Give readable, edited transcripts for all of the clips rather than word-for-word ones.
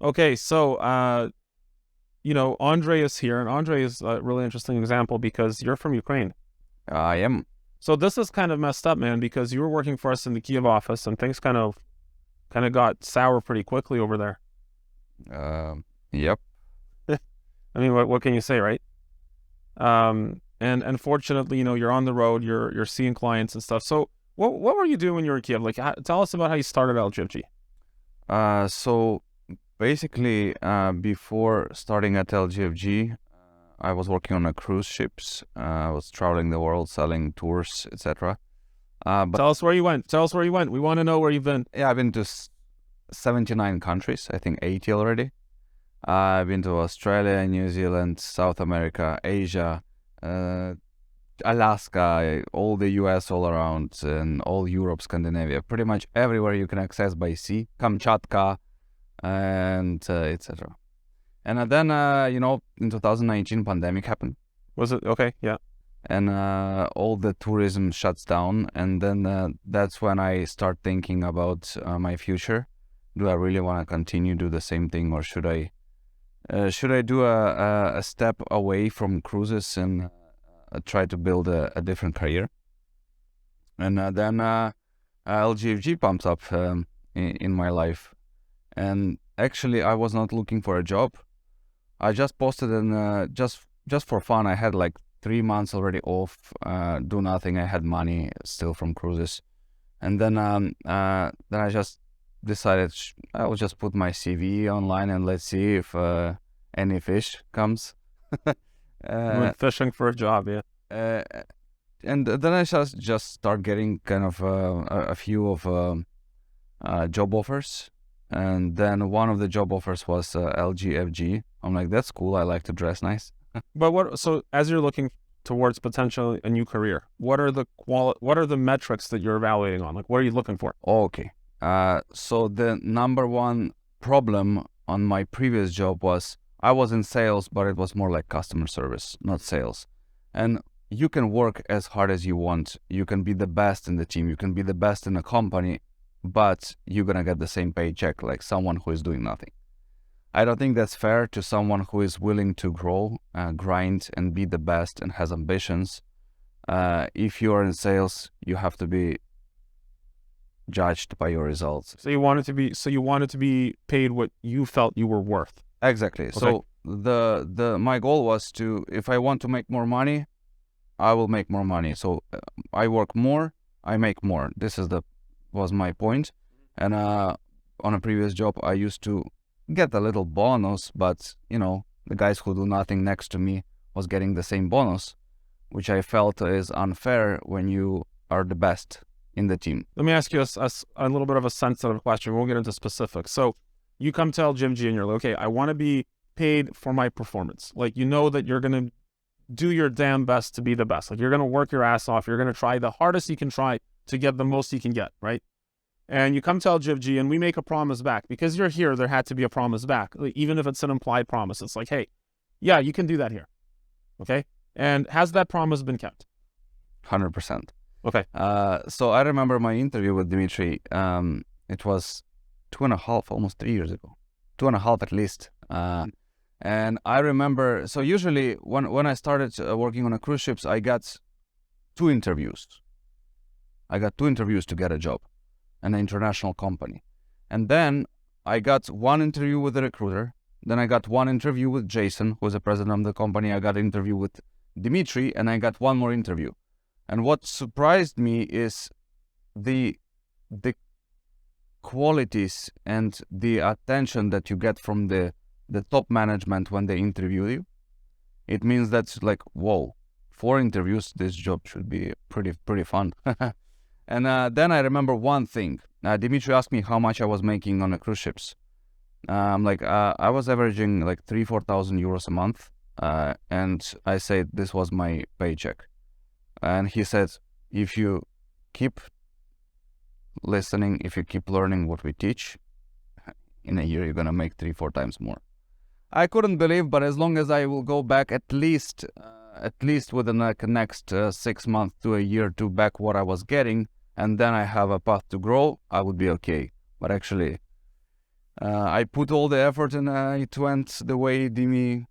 Okay, so Andrei is here, and Andrei is a really interesting example because you're from Ukraine. I am. So this is kind of messed up, man, because you were working for us in the Kiev office, and things kind of got sour pretty quickly over there. Uh, yep. I mean, what can you say, right? And unfortunately, you're on the road, you're seeing clients and stuff. So what were you doing when you were in Kiev? Like, tell us about how you started LGFG. So basically, before starting at LGFG, I was working on a cruise ships. I was traveling the world, selling tours, etc. But Tell us where you went. Tell us where you went. We want to know where you've been. yeah, I've been to 79 countries. I think 80 already. I've been to Australia, New Zealand, South America, Asia, uh, Alaska, all the US all around, and all Europe, Scandinavia, pretty much everywhere you can access by sea, Kamchatka, and etc. And then, in 2019, pandemic happened, Was it okay? Yeah. and all the tourism shuts down, and then that's when I start thinking about my future. Do I really want to continue do the same thing, or should I do a step away from cruises and try to build a different career? And then LGFG pumps up in my life. And actually, I was not looking for a job. I just posted and just for fun. I had like 3 months already off, do nothing. I had money still from cruises, and then I just decided I will just put my CV online and let's see if any fish comes. You went uh, fishing for a job, yeah. uh, and then I just start getting kind of a few of job offers, and then one of the job offers was LGFG. I'm like, that's cool. I like to dress nice. But so as you're looking towards potentially a new career, what are the metrics that you're evaluating on? Like, what are you looking for? Okay. So the number one problem on my previous job was I was in sales, but it was more like customer service, not sales. And you can work as hard as you want. You can be the best in the team. You can be the best in a company, but you're gonna get the same paycheck like someone who is doing nothing. I don't think that's fair to someone who is willing to grow, grind, and be the best and has ambitions. If you are in sales, you have to be judged by your results. So you wanted to be paid what you felt you were worth. Exactly. Okay. So the my goal was to, if I want to make more money, I will make more money. So I work more, I make more. This is the was my point. And on a previous job, I used to get a little bonus, but the guys who do nothing next to me was getting the same bonus, which I felt is unfair when you are the best in the team. Let me ask you a little bit of a sensitive question. We won't get into specifics. So you come to LGMG and you're like, okay, I want to be paid for my performance. Like, you know that you're going to do your damn best to be the best. Like, you're going to work your ass off. You're going to try the hardest you can try to get the most you can get, right? And you come to LGFG and we make a promise back. Because you're here, there had to be a promise back. Like, even if it's an implied promise. It's like, hey, yeah, you can do that here. Okay? And has that promise been kept? 100%. Okay. So I remember my interview with Dimitry. It was 2.5, almost 3 years ago, 2.5 at least. And I remember, so usually when I started working on a cruise ships, I got 2 interviews. I got 2 interviews to get a job, an international company. And then I got one interview with the recruiter. Then I got one interview with Jason, who was the president of the company. I got an interview with Dimitry, and I got one more interview. And what surprised me is the qualities and the attention that you get from the top management when they interview you. It means that's like, whoa, 4 interviews, this job should be pretty fun. And then I remember one thing. Dimitri asked me how much I was making on the cruise ships. I'm like, I was averaging like 3,000-4,000 euros a month. And I said this was my paycheck. And he said, if you keep listening, if you keep learning what we teach, in a year you're gonna make 3-4 times more. I couldn't believe, but as long as I will go back at least within the next 6 months to a year to back what I was getting, and then I have a path to grow, I would be okay. But actually, I put all the effort and it went the way Dimi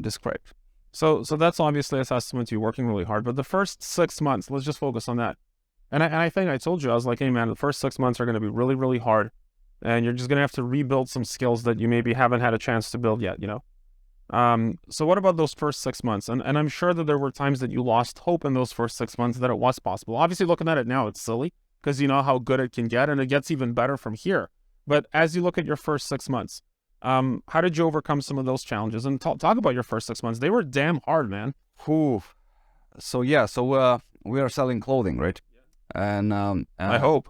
described. So that's obviously a testament to you working really hard. But the first 6 months, let's just focus on that. And I think I told you, I was like, hey man, the first 6 months are going to be really, really hard. And you're just going to have to rebuild some skills that you maybe haven't had a chance to build yet, you know? So what about those first 6 months? And I'm sure that there were times that you lost hope in those first 6 months that it was possible. Obviously, looking at it now, it's silly because you know how good it can get and it gets even better from here. But as you look at your first 6 months, how did you overcome some of those challenges? And talk about your first 6 months. They were damn hard, man. Whew. So we are selling clothing, right? And I hope.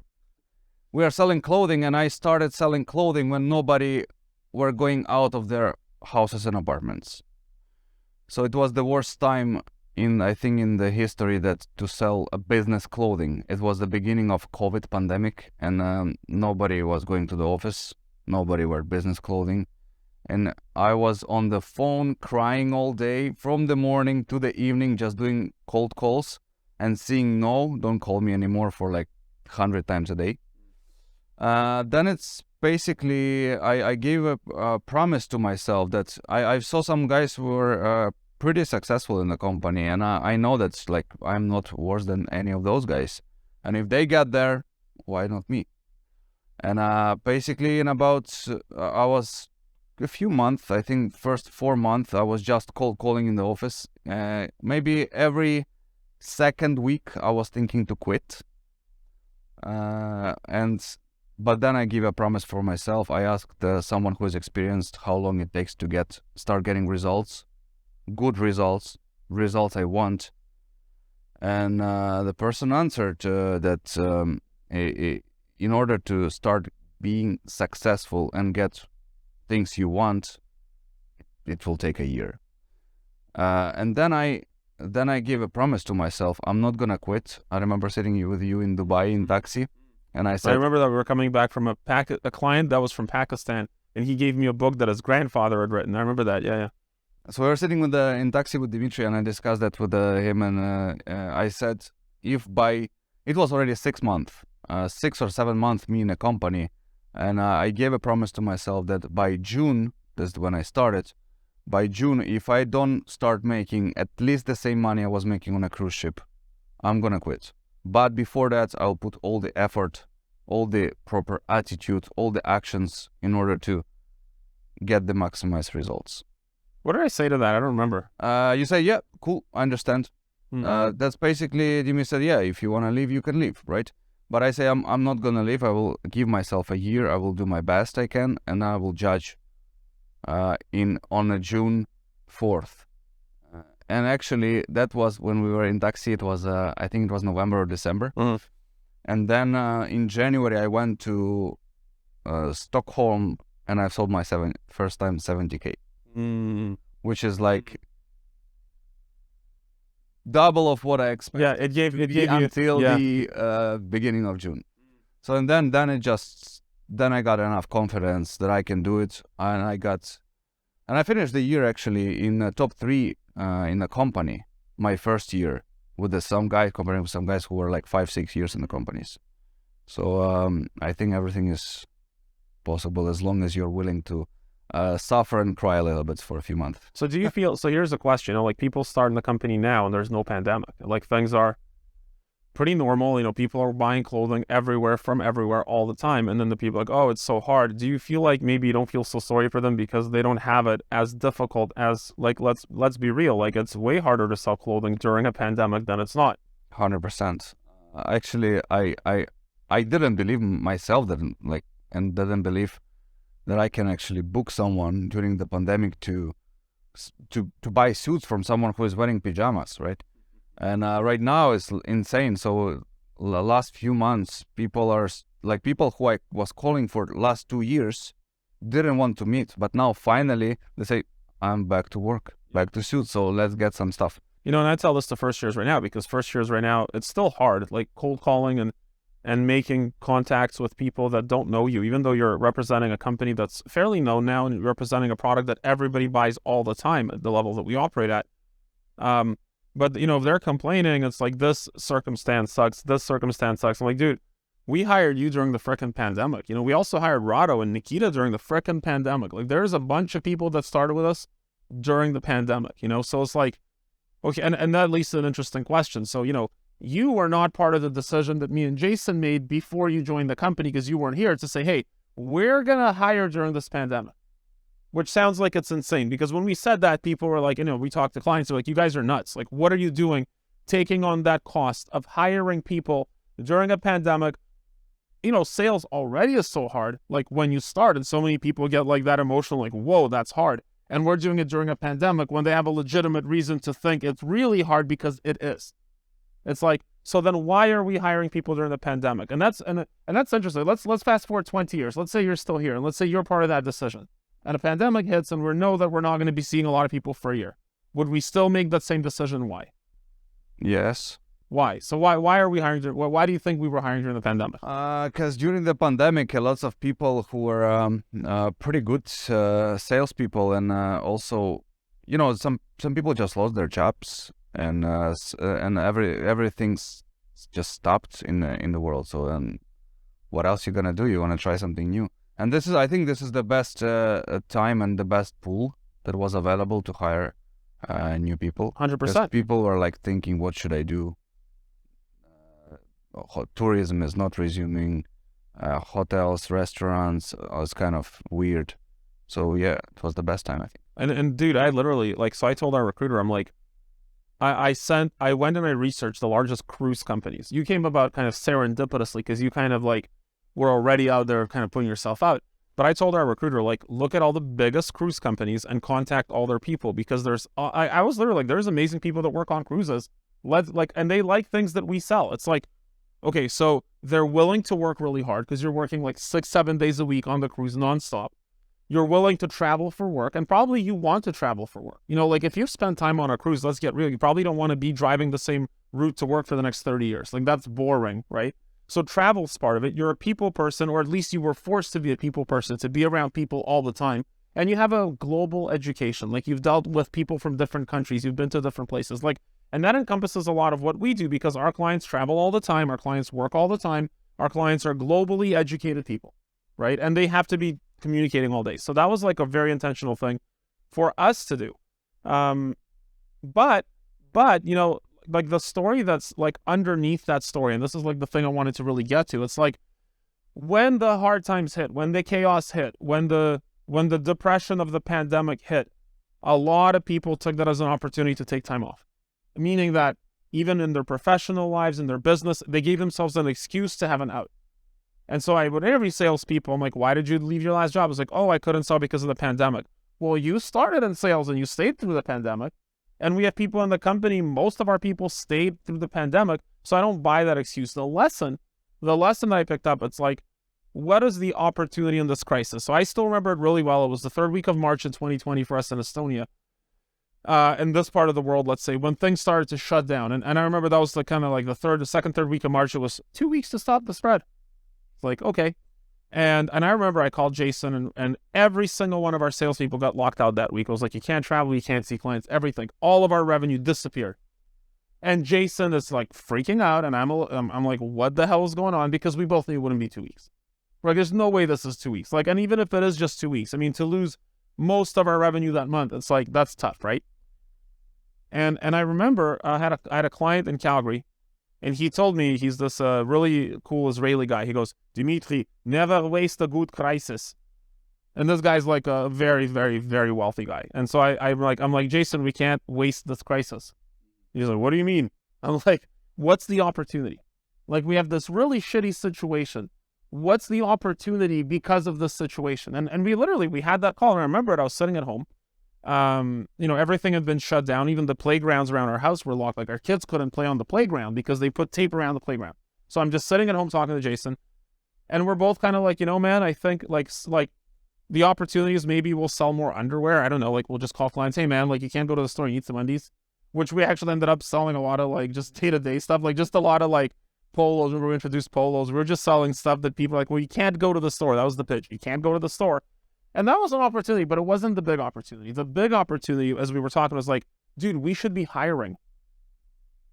We are selling clothing, and I started selling clothing when nobody were going out of their houses and apartments. So it was the worst time I think in the history that to sell a business clothing. It was the beginning of COVID pandemic, and nobody was going to the office. Nobody wore business clothing. And I was on the phone crying all day from the morning to the evening, just doing cold calls and seeing no, don't call me anymore for like 100 times a day. Then it's basically, I gave a promise to myself that I saw some guys who were pretty successful in the company, and I know that's like, I'm not worse than any of those guys. And if they got there, why not me? And basically in about, I was a few months, I think first 4 months, I was just cold calling in the office. Maybe every second week I was thinking to quit. But then I give a promise for myself. I asked someone who is experienced how long it takes to start getting results, good results I want. And the person answered that in order to start being successful and get things you want, it will take a year. And then I gave a promise to myself. I'm not gonna quit. I remember sitting with you in Dubai in taxi. And I said, I remember that we were coming back from a client that was from Pakistan, and he gave me a book that his grandfather had written. I remember that. Yeah. So we were sitting in taxi with Dimitry, and I discussed that with him, and I said, it was already 6 months, 6 or 7 months me in a company, and I gave a promise to myself that by June, this is when I started, by June, if I don't start making at least the same money I was making on a cruise ship, I'm gonna quit. But before that, I'll put all the effort, all the proper attitude, all the actions in order to get the maximized results. What did I say to that? I don't remember. You say, yeah, cool, I understand. That's basically, Jimmy said, yeah, if you want to leave, you can leave, right? But I say, I'm not going to leave. I will give myself a year. I will do my best I can, and I will judge on June 4th. And actually, that was when we were in taxi. It was, I think it was November or December. And then in January, I went to Stockholm, and I sold my first time 70K, which is like double of what I expected. Yeah, it gave you until the beginning of June. So and then I got enough confidence that I can do it, and I finished the year actually in the top 3 in the company. My first year with comparing with some guys who were like 5-6 years in the companies. So I think everything is possible as long as you're willing to suffer and cry a little bit for a few months. So do you feel, so here's a question, like people start in the company now and there's no pandemic, like things are pretty normal, people are buying clothing everywhere from everywhere all the time, and then the people are like, oh, it's so hard. Do you feel like maybe you don't feel so sorry for them because they don't have it as difficult as, like, let's be real, like it's way harder to sell clothing during a pandemic than it's not? 100%. Actually, I didn't believe myself and didn't believe that I can actually book someone during the pandemic to buy suits from someone who is wearing pajamas, right? And right now it's insane. So the last few months, people who I was calling for the last 2 years didn't want to meet, but now finally they say, I'm back to work, back to suits, so let's get some stuff. And I tell this to first years right now, because first years right now, it's still hard, like cold calling and making contacts with people that don't know you, even though you're representing a company that's fairly known now and you're representing a product that everybody buys all the time at the level that we operate at. But if they're complaining, it's like, this circumstance sucks, this circumstance sucks. I'm like, dude, we hired you during the frickin' pandemic. You know, we also hired Rado and Nikita during the frickin' pandemic. Like, there's a bunch of people that started with us during the pandemic, you know? So it's like, okay, and that leads to an interesting question. So, you know, you were not part of the decision that me and Jason made before you joined the company because you weren't here to say, hey, we're going to hire during this pandemic, which sounds like it's insane. Because when we said that, people were like, you know, we talked to clients, they're like, you guys are nuts. Like, what are you doing taking on that cost of hiring people during a pandemic? You know, sales already is so hard. Like, when you start, and so many people get like that emotional, like, whoa, that's hard. And we're doing it during a pandemic when they have a legitimate reason to think it's really hard, because it is. It's like, so then why are we hiring people during the pandemic? And that's interesting. Let's fast forward 20 years. Let's say you're still here, and let's say you're part of that decision. And a pandemic hits, and we know that we're not going to be seeing a lot of people for a year. Would we still make that same decision? Why? Yes. Why? So why are we hiring? Why do you think we were hiring during the pandemic? Because during the pandemic, lots of people who were pretty good salespeople, and also, you know, some people just lost their jobs, and everything's just stopped in the world. So then, what else you gonna do? You wanna try something new, and I think this is the best time and the best pool that was available to hire new people. 100%. People were like thinking, what should I do? Tourism is not resuming. Hotels, restaurants, it's kind of weird. So yeah, it was the best time, I think. And dude, I literally, like, so I told our recruiter, I'm like, I went and I researched the largest cruise companies. You came about kind of serendipitously because you kind of like were already out there kind of putting yourself out. But I told our recruiter, like, look at all the biggest cruise companies and contact all their people, because I was literally like, there's amazing people that work on cruises. And they like things that we sell. It's like, okay, so they're willing to work really hard because you're working like 6-7 days a week on the cruise nonstop. You're willing to travel for work, and probably you want to travel for work. You know, like, if you spend time on a cruise, let's get real, you probably don't want to be driving the same route to work for the next 30 years. Like, that's boring, right? So travel's part of it. You're a people person, or at least you were forced to be a people person, to be around people all the time. And you have a global education. Like, you've dealt with people from different countries. You've been to different places. Like, and that encompasses a lot of what we do, because our clients travel all the time. Our clients work all the time. Our clients are globally educated people, right? And they have to be communicating all day. So that was like a very intentional thing for us to do. But, you know, like, the story that's like underneath that story, and this is like the thing I wanted to really get to. It's like, when the hard times hit, when the chaos hit, when the depression of the pandemic hit, a lot of people took that as an opportunity to take time off. Meaning that even in their professional lives, in their business, they gave themselves an excuse to have an out. And so I would interview salespeople. I'm like, why did you leave your last job? I was like, oh, I couldn't sell because of the pandemic. Well, you started in sales and you stayed through the pandemic. And we have people in the company, most of our people stayed through the pandemic. So I don't buy that excuse. The lesson that I picked up, it's like, what is the opportunity in this crisis? So I still remember it really well. It was the third week of March in 2020 for us in Estonia. In this part of the world, let's say, when things started to shut down. And I remember that was the kind of like the second, third week of March. It was 2 weeks to stop the spread. It's like, okay. And I remember I called Jason, and every single one of our salespeople got locked out that week. I was like, you can't travel, you can't see clients, everything. All of our revenue disappeared. And Jason is like freaking out, and I'm like, what the hell is going on? Because we both knew it wouldn't be 2 weeks. Like, there's no way this is 2 weeks. Like, and even if it is just 2 weeks, I mean, to lose most of our revenue that month, it's like, that's tough, right? And I remember I had a client in Calgary, and he told me, he's this really cool Israeli guy. He goes, Dimitry, never waste a good crisis. And this guy's like a very, very, very wealthy guy. And so I'm like, Jason, we can't waste this crisis. He's like, what do you mean? I'm like, what's the opportunity? Like, we have this really shitty situation. What's the opportunity because of this situation? And we had that call. And I remember it. I was sitting at home. You know, everything had been shut down. Even the playgrounds around our house were locked. Like, our kids couldn't play on the playground because they put tape around the playground. So I'm just sitting at home talking to Jason, and we're both kind of like, you know, man, I think like the opportunity is maybe we'll sell more underwear. I don't know. Like, we'll just call clients, hey man, like, you can't go to the store and eat some undies, which we actually ended up selling a lot of like just day-to-day stuff, like just a lot of like polos. When we introduced polos, we were just selling stuff that people like, well, you can't go to the store. That was the pitch. You can't go to the store. And that was an opportunity, but it wasn't the big opportunity. The big opportunity, as we were talking, was like, dude, we should be hiring.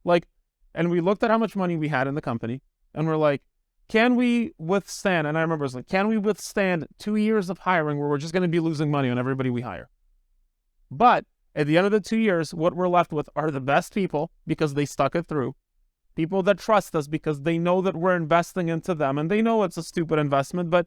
Like, and we looked at how much money we had in the company, and we're like, can we withstand, and I remember it was like, can we withstand 2 years of hiring where we're just going to be losing money on everybody we hire? But at the end of the 2 years, what we're left with are the best people because they stuck it through. People that trust us because they know that we're investing into them, and they know it's a stupid investment, but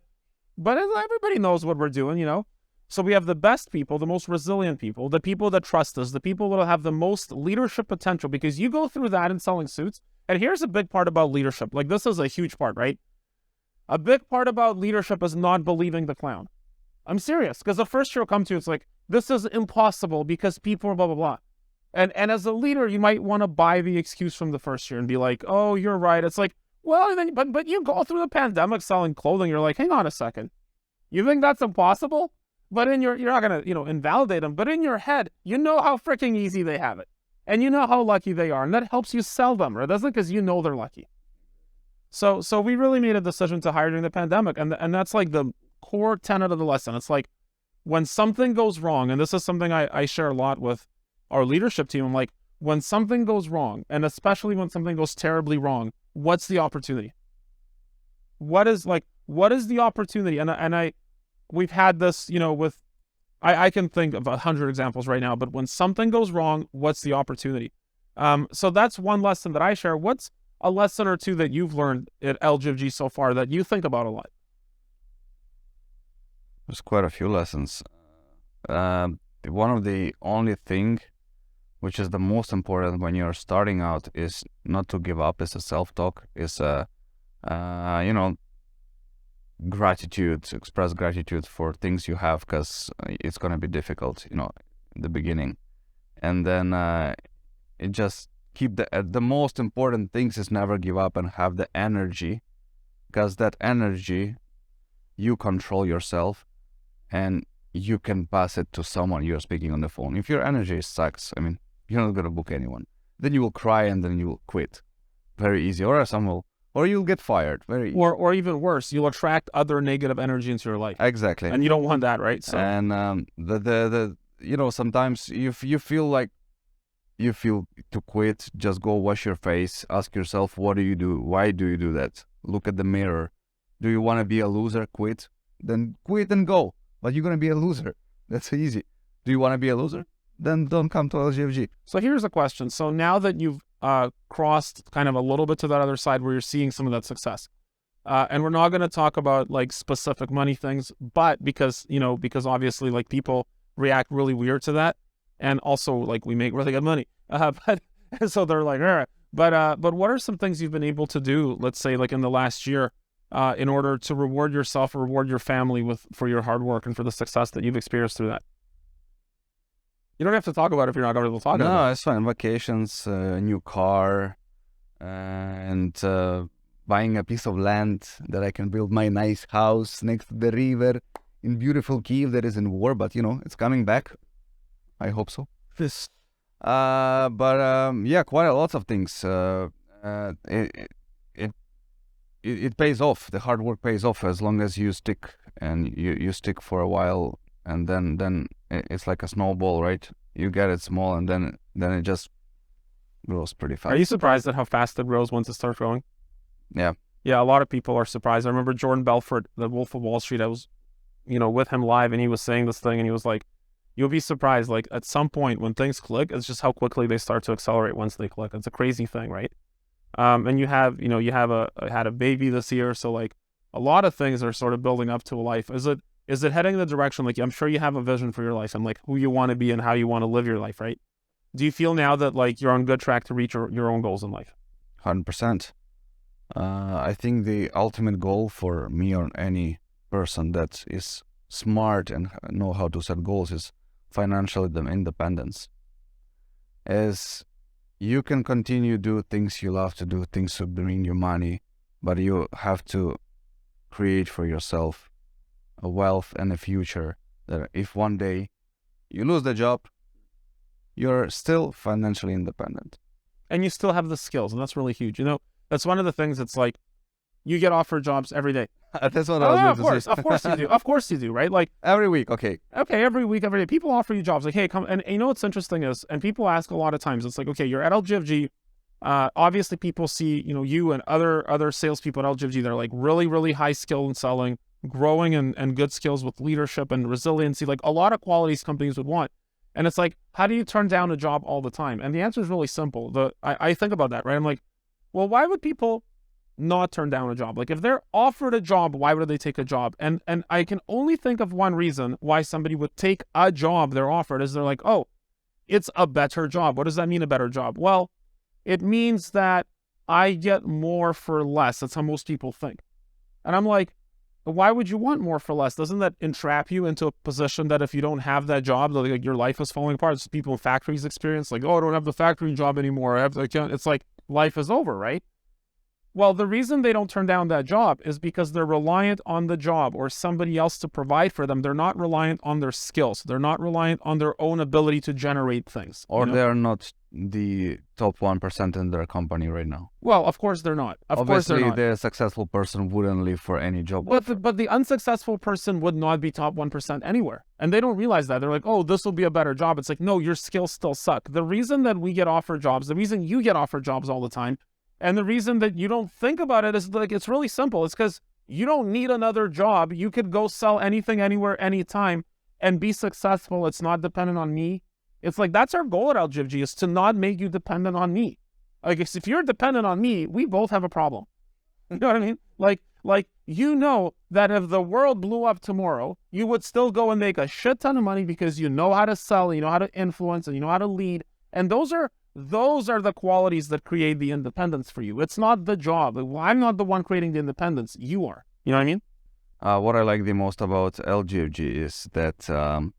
everybody knows what we're doing, you know? So we have the best people, the most resilient people, the people that trust us, the people that will have the most leadership potential, because you go through that in selling suits. And here's a big part about leadership. Like, this is a huge part, right? A big part about leadership is not believing the clown. I'm serious, because the first year will come to you, it's like, this is impossible because people are blah, blah, blah. And as a leader, you might want to buy the excuse from the first year and be like, oh, you're right. It's like, well, then, but you go through the pandemic selling clothing, you're like, hang on a second. You think that's impossible? But you're not going to, invalidate them. But in your head, you know how freaking easy they have it. And you know how lucky they are. And that helps you sell them, right? That's because you know they're lucky. So we really made a decision to hire during the pandemic. And that's like the core tenet of the lesson. It's like, when something goes wrong, and this is something I share a lot with our leadership team, I'm like, when something goes wrong, and especially when something goes terribly wrong, what's the opportunity? What is the opportunity? And we've had this, with, I can think of 100 examples right now, but when something goes wrong, what's the opportunity? So that's one lesson that I share. What's a lesson or two that you've learned at LGFG so far that you think about a lot? There's quite a few lessons. One of the only thing which is the most important when you're starting out is not to give up. Is a self-talk, is gratitude, express gratitude for things you have, because it's going to be difficult, in the beginning. And then it just keep the most important things is never give up and have the energy, because that energy, you control yourself and you can pass it to someone you're speaking on the phone. If your energy sucks, you're not going to book anyone. Then you will cry and then you will quit. Very easy. Or you'll get fired. Very easy. Or even worse, you'll attract other negative energy into your life. Exactly. And you don't want that, right? So. And sometimes you feel like you feel to quit, just go wash your face, ask yourself, what do you do? Why do you do that? Look at the mirror. Do you want to be a loser? Quit. Then quit and go. But you're going to be a loser. That's easy. Do you want to be a loser? Then don't come to LGFG. So here's a question. So now that you've crossed kind of a little bit to that other side where you're seeing some of that success, and we're not going to talk about like specific money things, but because obviously like people react really weird to that, and also like we make really good money, but so they're like, all right. But what are some things you've been able to do, let's say like in the last year, in order to reward yourself, or reward your family for your hard work and for the success that you've experienced through that? You don't have to talk about it if you're not going to talk about it. No, it's fine. Vacations, a new car, and buying a piece of land that I can build my nice house next to the river in beautiful Kyiv that is in war, but it's coming back. I hope so. Yeah, quite a lot of things. It pays off. The hard work pays off as long as you stick, and you stick for a while, and then it's like a snowball, right? You get it small, and then it just grows pretty fast. Are you surprised at how fast it grows once it starts growing? Yeah. Yeah, a lot of people are surprised. I remember Jordan Belfort, the Wolf of Wall Street, I was, with him live, and he was saying this thing, and he was like, you'll be surprised, like at some point when things click, it's just how quickly they start to accelerate once they click. It's a crazy thing, right? And you had a baby this year, so like a lot of things are sort of building up to a life. Is it heading in the direction, like I'm sure you have a vision for your life and like who you want to be and how you want to live your life, right? Do you feel now that like you're on good track to reach your own goals in life? 100%. I think the ultimate goal for me or any person that is smart and know how to set goals is financial independence. As you can continue do things you love to do, things to bring you money, but you have to create for yourself a wealth and a future that if one day you lose the job, you're still financially independent. And you still have the skills, and that's really huge. That's one of the things that's like, you get offered jobs every day. That's what I was going to say. Of course you do. Of course you do, right? Like every week, okay, every week, every day. People offer you jobs. Like, hey, come. And what's interesting is, and people ask a lot of times, it's like, okay, you're at LGFG, Obviously, people see, you and other salespeople at LGFG that are like really, really high skill in selling, growing and good skills with leadership and resiliency, like a lot of qualities companies would want. And it's like, how do you turn down a job all the time? And the answer is really simple. I think about that, right? I'm like, well, why would people not turn down a job? Like if they're offered a job, why would they take a job? And I can only think of one reason why somebody would take a job they're offered is they're like, oh, it's a better job. What does that mean, a better job? Well, it means that I get more for less. That's how most people think. And I'm like, why would you want more for less? Doesn't that entrap you into a position that if you don't have that job, like your life is falling apart? It's people in factories experience, like, oh, I don't have the factory job anymore. It's like life is over, right? Well, the reason they don't turn down that job is because they're reliant on the job or somebody else to provide for them. They're not reliant on their skills. They're not reliant on their own ability to generate things. Or they're not the top 1% in their company right now. Well, of course they're not. Obviously, the successful person wouldn't leave for any job. But the unsuccessful person would not be top 1% anywhere. And they don't realize that. They're like, oh, this will be a better job. It's like, no, your skills still suck. The reason that we get offered jobs, the reason you get offered jobs all the time, and the reason that you don't think about it is like, it's really simple. It's because you don't need another job. You could go sell anything, anywhere, anytime, and be successful. It's not dependent on me. It's like, that's our goal at LGFG, is to not make you dependent on me. Like, if you're dependent on me, we both have a problem. You know what I mean? Like, that if the world blew up tomorrow, you would still go and make a shit ton of money because you know how to sell, you know how to influence, and you know how to lead. And those are the qualities that create the independence for you. It's not the job. I'm not the one creating the independence. You are. You know what I mean? What I like the most about LGFG is that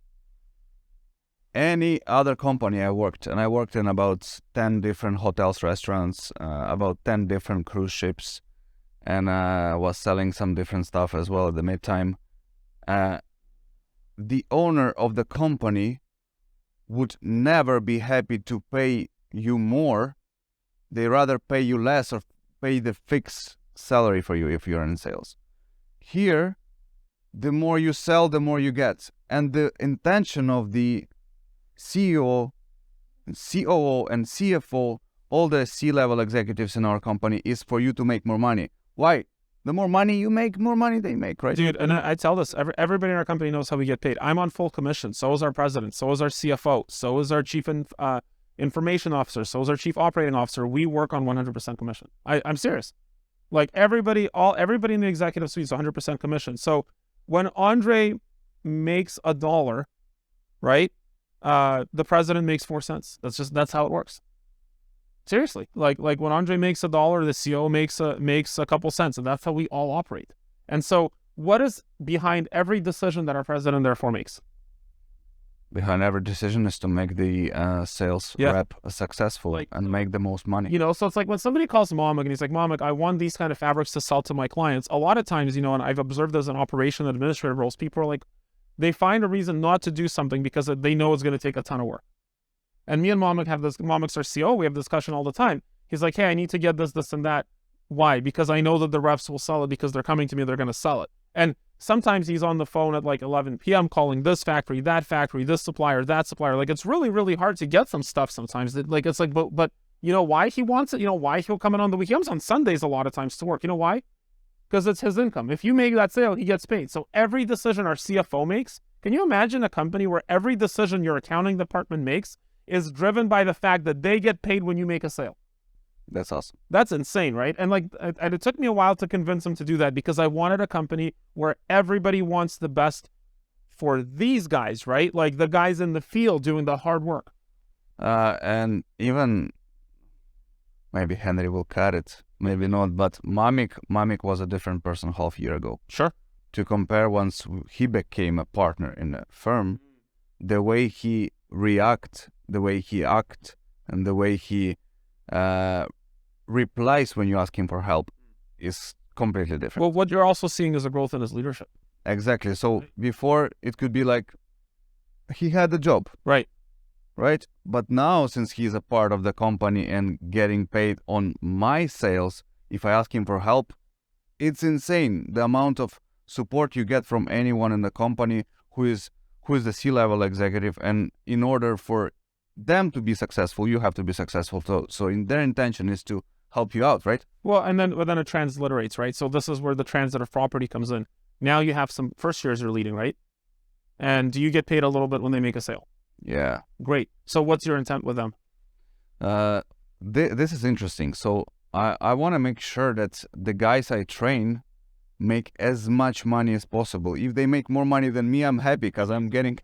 any other company I worked in about 10 different hotels, restaurants, about 10 different cruise ships, and was selling some different stuff as well at the midtime. The owner of the company would never be happy to pay you more. They rather pay you less or pay the fixed salary for you if you're in sales. Here, the more you sell, the more you get. And the intention of the CEO, COO, and CFO, all the C-level executives in our company, is for you to make more money. Why? The more money you make, more money they make, right? Dude, and I tell this, everybody in our company knows how we get paid. I'm on full commission. So is our president. So is our CFO. So is our chief information officer. So is our chief operating officer. We work on 100% commission. I'm serious. Like everybody in the executive suite is 100% commission. So when Andrii makes $1, right? The president makes 4 cents. That's how it works. Seriously, like when Andrii makes $1, the CEO makes a couple cents, and that's how we all operate. And so, what is behind every decision that our president therefore makes? Behind every decision is to make the sales rep successful and make the most money. So it's like when somebody calls Mohammed and he's like, Mohammed, I want these kind of fabrics to sell to my clients. A lot of times, and I've observed this in operation and administrative roles, people are like, they find a reason not to do something because they know it's going to take a ton of work. And me and Mohammed have this, Mohammed's our CEO, we have this discussion all the time. He's like, hey, I need to get this, and that. Why? Because I know that the reps will sell it because they're coming to me, they're going to sell it. And sometimes he's on the phone at like 11 p.m. calling this factory, this supplier, that supplier. Like, it's really, really hard to get some stuff sometimes. It's like, but you know why he wants it? You know why he'll come in on the weekend? He comes on Sundays a lot of times to work. You know why? Because it's his income. If you make that sale, he gets paid. So every decision our CFO makes, can you imagine a company where every decision your accounting department makes is driven by the fact that they get paid when you make a sale? That's awesome. That's insane, right? And it took me a while to convince him to do that because I wanted a company where everybody wants the best for these guys, right? Like the guys in the field doing the hard work. And even maybe Henry will cut it, maybe not, but Mamik was a different person half a year ago. Sure. To compare, once he became a partner in a firm, the way he react, the way he act, and the way he replies when you ask him for help is completely different. Well, what you're also seeing is a growth in his leadership. Exactly. So before it could be like he had a job. Right. But now, since he's a part of the company and getting paid on my sales, if I ask him for help, it's insane. The amount of support you get from anyone in the company who is the C-level executive. And in order for them to be successful, you have to be successful. So in their intention is to help you out, right? Well, and then it transliterates, right? So this is where the transitive property comes in. Now you have some first years you're leading, right? And do you get paid a little bit when they make a sale? Yeah. Great. So what's your intent with them? This is interesting. So I want to make sure that the guys I train make as much money as possible. If they make more money than me, I'm happy because I'm getting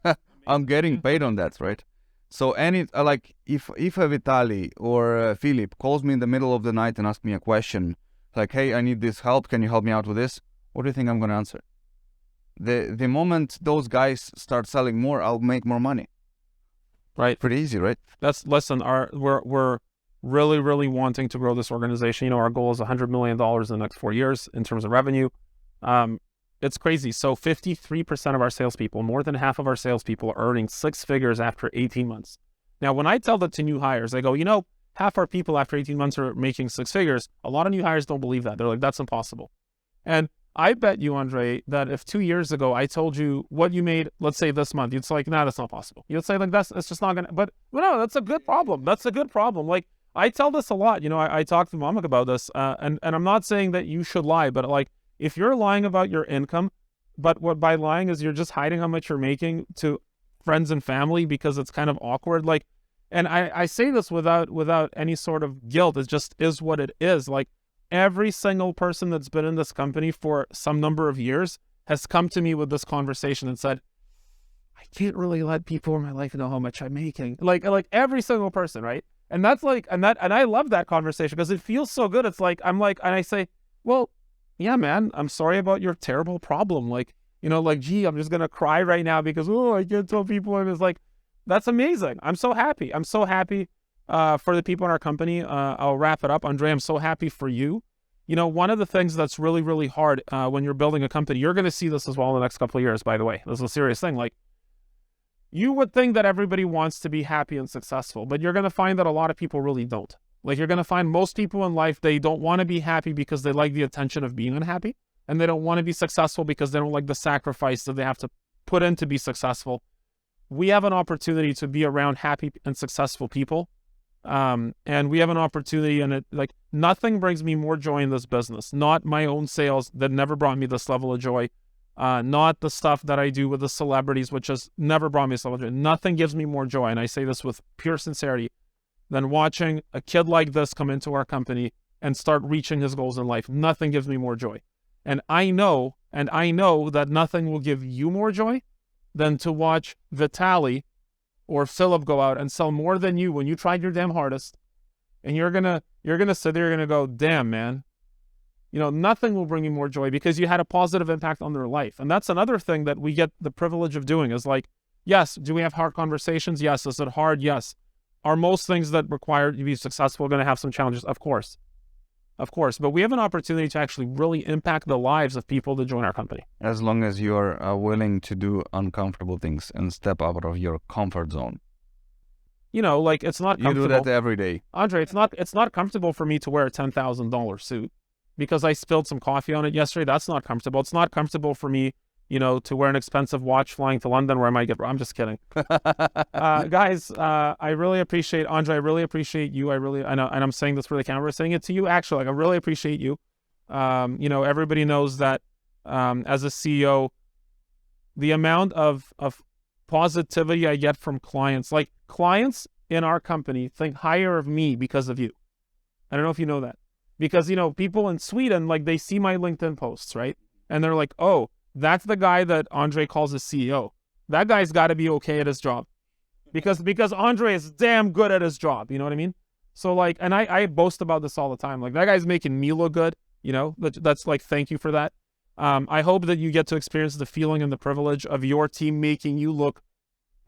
I'm getting paid on that, right? So like if a Vitaly or Philip calls me in the middle of the night and asks me a question like, hey, I need this help, can you help me out with this? What do you think I'm gonna answer? The moment those guys start selling more, I'll make more money. Right. Pretty easy, right? Listen, we're really wanting to grow this organization. You know, our goal is $100 million in the next 4 years in terms of revenue. It's crazy. So 53% of our salespeople, more than half of our salespeople are earning 6 figures after 18 months. Now, when I tell that to new hires, I go, you know, half our people after 18 months are making 6 figures. A lot of new hires don't believe that. They're like, that's impossible. And I bet you, Andrei, that if 2 years ago I told you what you made, let's say this month, you'd say like, nah, that's not possible. You'd say like, it's just not gonna, but no, that's a good problem. That's a good problem. Like, I tell this a lot, you know, I talk to Mamak about this, and I'm not saying that you should lie, but like, if you're lying about your income, but what by lying is you're just hiding how much you're making to friends and family because it's kind of awkward. Like, and I say this without any sort of guilt. It just is what it is. Like, every single person that's been in this company for some number of years has come to me with this conversation and said, I can't really let people in my life know how much I'm making. Like every single person, right? And that's like, and I love that conversation because it feels so good. It's like, and I say, well, yeah, man, I'm sorry about your terrible problem. Like, you know, like, gee, I'm just going to cry right now because, oh, I can't tell people. And it's like, that's amazing. I'm so happy. I'm so happy for the people in our company. I'll wrap it up. Andrei, I'm so happy for you. You know, one of the things that's really hard when you're building a company, you're going to see this as well in the next couple of years, by the way. This is a serious thing. Like, you would think that everybody wants to be happy and successful, but you're going to find that a lot of people really don't. Like, you're going to find most people in life, they don't want to be happy because they like the attention of being unhappy. And they don't want to be successful because they don't like the sacrifice that they have to put in to be successful. We have an opportunity to be around happy and successful people. And we have an opportunity, and it, like, nothing brings me more joy in this business. Not my own sales that never brought me this level of joy. Not the stuff that I do with the celebrities, which has never brought me this level of joy. Nothing gives me more joy, and I say this with pure sincerity, than watching a kid like this come into our company and start reaching his goals in life. Nothing gives me more joy. And I know that nothing will give you more joy than to watch Vitaly or Philip go out and sell more than you when you tried your damn hardest. And you're gonna sit there, you're gonna go, damn, man. You know, nothing will bring you more joy because you had a positive impact on their life. And that's another thing that we get the privilege of doing is like, yes, do we have hard conversations? Yes. Is it hard? Yes. Are most things that require you to be successful going to have some challenges? Of course. Of course. But we have an opportunity to actually really impact the lives of people that join our company. As long as you're willing to do uncomfortable things and step out of your comfort zone. You know, like, it's not comfortable. You do that every day. Andrei, it's not comfortable for me to wear a $10,000 suit because I spilled some coffee on it yesterday. That's not comfortable. It's not comfortable for me, you know, to wear an expensive watch flying to London where I might get... I'm just kidding. Guys, I really appreciate... Andrei, I really appreciate you. I know, and I'm saying this for the camera, saying it to you, actually. Like, I really appreciate you. You know, everybody knows that as a CEO, the amount of positivity I get from clients, like, clients in our company think higher of me because of you. I don't know if you know that. Because, you know, people in Sweden, like, they see my LinkedIn posts, right? And they're like, oh, that's the guy that Andrei calls a CEO. That guy's got to be okay at his job. Because Andrei is damn good at his job. You know what I mean? So, like, and I boast about this all the time. Like, that guy's making me look good. You know, that's like, thank you for that. I hope that you get to experience the feeling and the privilege of your team making you look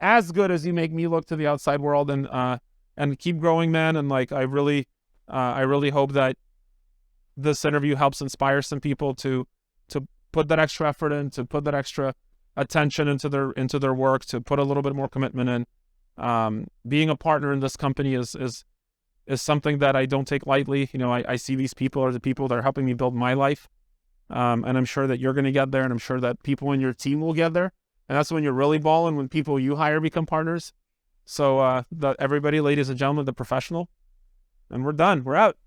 as good as you make me look to the outside world, and keep growing, man. And like, I really hope that this interview helps inspire some people to put that extra effort in, to put that extra attention into their work, to put a little bit more commitment in. Being a partner in this company is something that I don't take lightly. You know, I see these people are the people that are helping me build my life. And I'm sure that you're going to get there, and I'm sure that people in your team will get there. And that's when you're really balling, when people you hire become partners. So everybody, ladies and gentlemen, the professional, and we're done. We're out.